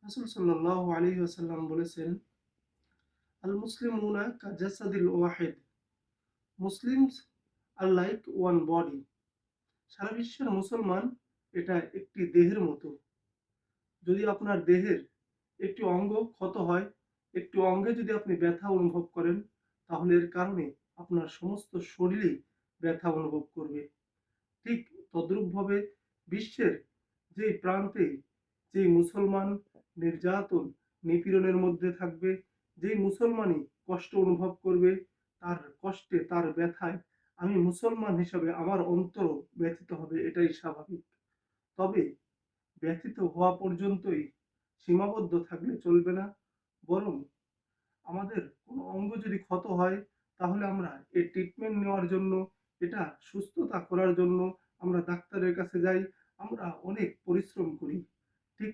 রাসূল সাল্লাল্লাহু আলাইহি ওয়াসাল্লাম বলেছেন, আল মুসলিমুনা কাজাসাদিল ওয়াহিদ। Muslims are like one body. সারা বিশ্বের মুসলমান এটা একটি দেহের মতো। যদি আপনার দেহের একটি অঙ্গ ক্ষত হয়, একটি অঙ্গে যদি আপনি ব্যথা অনুভব করেন, তাহলে এর কারণে আপনার সমস্ত শরীরেই ব্যথা অনুভব করবে। ঠিক তদ্রূপভাবে বিশ্বের যেই প্রান্তে যেই মুসলমান নির্যাতন, নিপীড়নের মধ্যে থাকবে, যেই মুসলমানই কষ্ট অনুভব করবে, তার কষ্টে, তার ব্যথায় আমি মুসলমান হিসাবে আমার অন্তর ব্যথিত হবে, এটাই স্বাভাবিক। তবে ব্যথিত হওয়া পর্যন্তই সীমাবদ্ধ থাকলে চলবে না, বরং আমাদের কোনো অঙ্গ যদি ক্ষত হয়, তাহলে আমরা এর ট্রিটমেন্ট নেওয়ার জন্য, এটা সুস্থতা করার জন্য আমরা ডাক্তারের কাছে যাই, আমরা অনেক পরিশ্রম করি। ঠিক